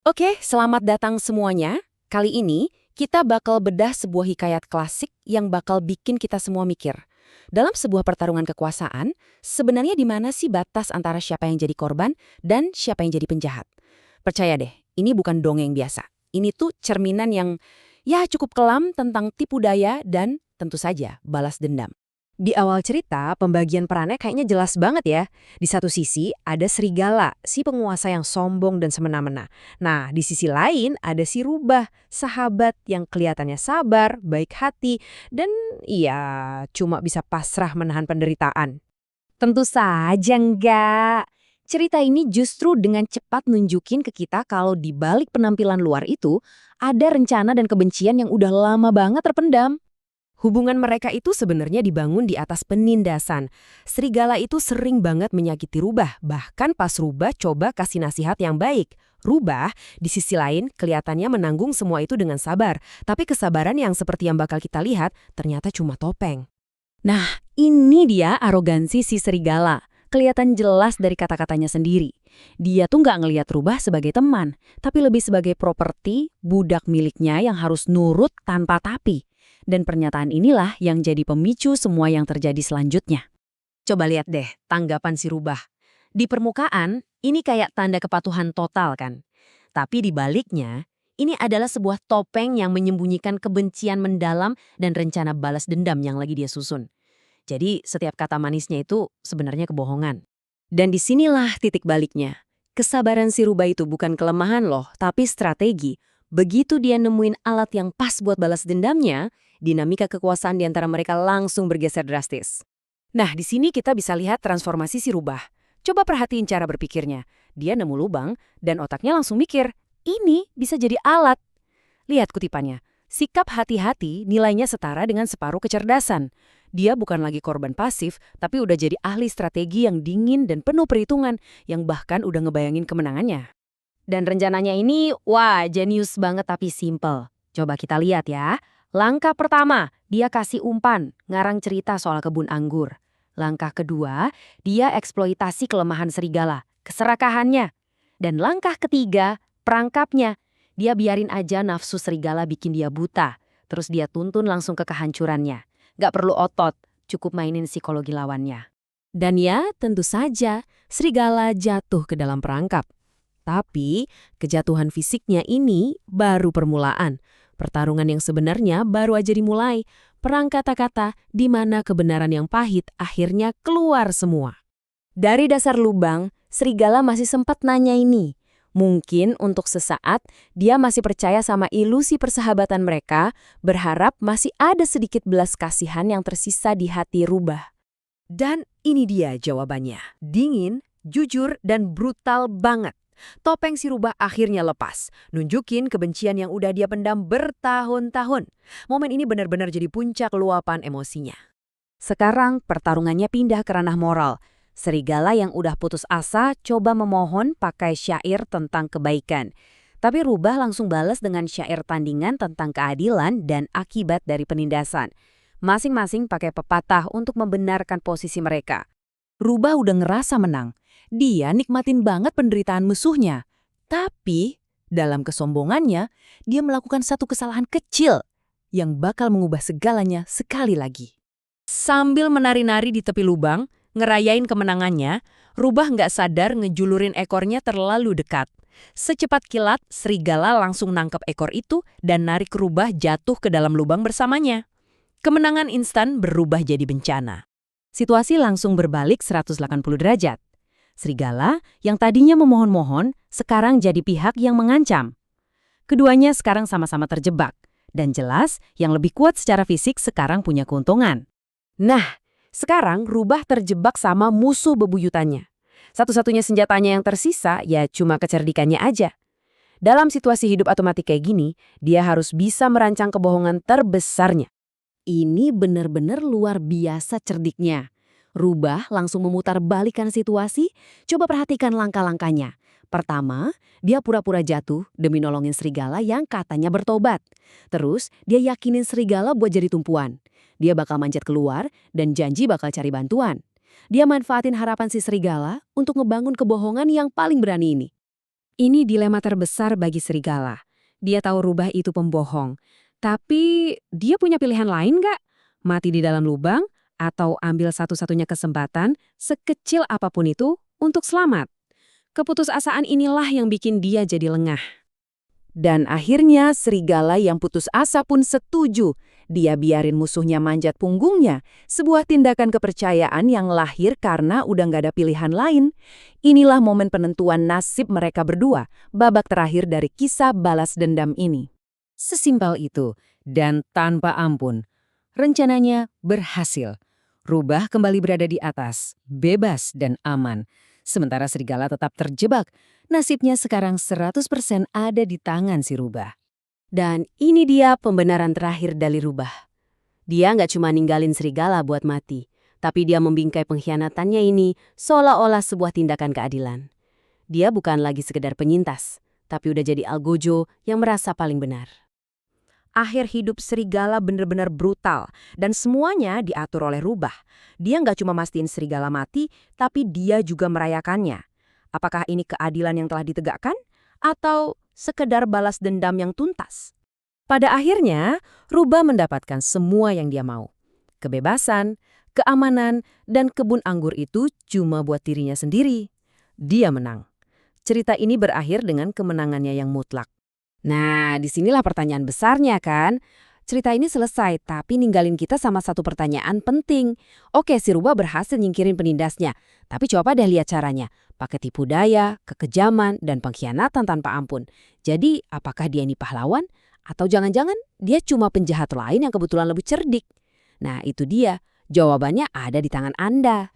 Oke, selamat datang semuanya. Kali ini kita bakal bedah sebuah hikayat klasik yang bakal bikin kita semua mikir. Dalam sebuah pertarungan kekuasaan, sebenarnya di mana sih batas antara siapa yang jadi korban dan siapa yang jadi penjahat? Percaya deh, ini bukan dongeng biasa. Ini tuh cerminan yang ya cukup kelam tentang tipu daya dan tentu saja balas dendam. Di awal cerita, pembagian perannya kayaknya jelas banget ya. Di satu sisi, ada Serigala, si penguasa yang sombong dan semena-mena. Nah, di sisi lain, ada si Rubah, sahabat yang kelihatannya sabar, baik hati, dan ya cuma bisa pasrah menahan penderitaan. Tentu saja enggak. Cerita ini justru dengan cepat nunjukin ke kita kalau di balik penampilan luar itu, ada rencana dan kebencian yang udah lama banget terpendam. Hubungan mereka itu sebenarnya dibangun di atas penindasan. Serigala itu sering banget menyakiti Rubah, bahkan pas Rubah coba kasih nasihat yang baik. Rubah, di sisi lain, kelihatannya menanggung semua itu dengan sabar. Tapi kesabaran yang seperti yang bakal kita lihat, ternyata cuma topeng. Nah, ini dia arogansi si serigala. Kelihatan jelas dari kata-katanya sendiri. Dia tuh nggak ngelihat Rubah sebagai teman, tapi lebih sebagai properti, budak miliknya yang harus nurut tanpa tapi. Dan pernyataan inilah yang jadi pemicu semua yang terjadi selanjutnya. Coba lihat deh tanggapan si Rubah. Di permukaan, ini kayak tanda kepatuhan total kan? Tapi di baliknya, ini adalah sebuah topeng yang menyembunyikan kebencian mendalam dan rencana balas dendam yang lagi dia susun. Jadi setiap kata manisnya itu sebenarnya kebohongan. Dan disinilah titik baliknya. Kesabaran si Rubah itu bukan kelemahan loh, tapi strategi. Begitu dia nemuin alat yang pas buat balas dendamnya, dinamika kekuasaan di antara mereka langsung bergeser drastis. Nah, di sini kita bisa lihat transformasi si Rubah. Coba perhatiin cara berpikirnya. Dia nemu lubang, dan otaknya langsung mikir, ini bisa jadi alat. Lihat kutipannya. Sikap hati-hati nilainya setara dengan separuh kecerdasan. Dia bukan lagi korban pasif, tapi udah jadi ahli strategi yang dingin dan penuh perhitungan, yang bahkan udah ngebayangin kemenangannya. Dan rencananya ini, wah, jenius banget tapi simple. Coba kita lihat ya. Langkah pertama, dia kasih umpan, ngarang cerita soal kebun anggur. Langkah kedua, dia eksploitasi kelemahan serigala, keserakahannya. Dan langkah ketiga, perangkapnya. Dia biarin aja nafsu serigala bikin dia buta. Terus dia tuntun langsung ke kehancurannya. Gak perlu otot, cukup mainin psikologi lawannya. Dan ya, tentu saja, serigala jatuh ke dalam perangkap. Tapi, kejatuhan fisiknya ini baru permulaan. Pertarungan yang sebenarnya baru aja dimulai. Perang kata-kata di mana kebenaran yang pahit akhirnya keluar semua. Dari dasar lubang, serigala masih sempat nanya ini. Mungkin untuk sesaat, dia masih percaya sama ilusi persahabatan mereka, berharap masih ada sedikit belas kasihan yang tersisa di hati Rubah. Dan ini dia jawabannya. Dingin, jujur, dan brutal banget. Topeng si Rubah akhirnya lepas, nunjukin kebencian yang udah dia pendam bertahun-tahun. Momen ini benar-benar jadi puncak luapan emosinya. Sekarang pertarungannya pindah ke ranah moral. Serigala yang udah putus asa coba memohon pakai syair tentang kebaikan. Tapi Rubah langsung balas dengan syair tandingan tentang keadilan dan akibat dari penindasan. Masing-masing pakai pepatah untuk membenarkan posisi mereka. Rubah udah ngerasa menang. Dia nikmatin banget penderitaan musuhnya. Tapi, dalam kesombongannya, dia melakukan satu kesalahan kecil yang bakal mengubah segalanya sekali lagi. Sambil menari-nari di tepi lubang, ngerayain kemenangannya, Rubah nggak sadar ngejulurin ekornya terlalu dekat. Secepat kilat, serigala langsung nangkep ekor itu dan narik Rubah jatuh ke dalam lubang bersamanya. Kemenangan instan berubah jadi bencana. Situasi langsung berbalik 180 derajat. Serigala yang tadinya memohon-mohon, sekarang jadi pihak yang mengancam. Keduanya sekarang sama-sama terjebak. Dan jelas, yang lebih kuat secara fisik sekarang punya keuntungan. Nah, sekarang Rubah terjebak sama musuh bebuyutannya. Satu-satunya senjatanya yang tersisa ya cuma kecerdikannya aja. Dalam situasi hidup otomatis kayak gini, dia harus bisa merancang kebohongan terbesarnya. Ini benar-benar luar biasa cerdiknya. Rubah langsung memutar balikan situasi, coba perhatikan langkah-langkahnya. Pertama, dia pura-pura jatuh demi nolongin serigala yang katanya bertobat. Terus, dia yakinin serigala buat jadi tumpuan. Dia bakal manjat keluar dan janji bakal cari bantuan. Dia manfaatin harapan si serigala untuk ngebangun kebohongan yang paling berani ini. Ini dilema terbesar bagi serigala. Dia tahu Rubah itu pembohong. Tapi dia punya pilihan lain nggak? Mati di dalam lubang atau ambil satu-satunya kesempatan sekecil apapun itu untuk selamat? Keputusasaan inilah yang bikin dia jadi lengah. Dan akhirnya serigala yang putus asa pun setuju. Dia biarin musuhnya manjat punggungnya, sebuah tindakan kepercayaan yang lahir karena udah nggak ada pilihan lain. Inilah momen penentuan nasib mereka berdua, babak terakhir dari kisah balas dendam ini. Sesimpel itu, dan tanpa ampun. Rencananya berhasil. Rubah kembali berada di atas, bebas dan aman. Sementara serigala tetap terjebak. Nasibnya sekarang 100% ada di tangan si Rubah. Dan ini dia pembenaran terakhir dari Rubah. Dia nggak cuma ninggalin serigala buat mati, tapi dia membingkai pengkhianatannya ini seolah-olah sebuah tindakan keadilan. Dia bukan lagi sekedar penyintas, tapi udah jadi algojo yang merasa paling benar. Akhir hidup serigala benar-benar brutal, dan semuanya diatur oleh Rubah. Dia nggak cuma mastiin serigala mati, tapi dia juga merayakannya. Apakah ini keadilan yang telah ditegakkan? Atau sekedar balas dendam yang tuntas? Pada akhirnya, Rubah mendapatkan semua yang dia mau. Kebebasan, keamanan, dan kebun anggur itu cuma buat dirinya sendiri. Dia menang. Cerita ini berakhir dengan kemenangannya yang mutlak. Nah, disinilah pertanyaan besarnya kan? Cerita ini selesai, tapi ninggalin kita sama satu pertanyaan penting. Oke, si Rubah berhasil nyingkirin penindasnya, tapi coba deh lihat caranya. Pakai tipu daya, kekejaman, dan pengkhianatan tanpa ampun. Jadi, apakah dia ini pahlawan? Atau jangan-jangan dia cuma penjahat lain yang kebetulan lebih cerdik? Nah, itu dia. Jawabannya ada di tangan Anda.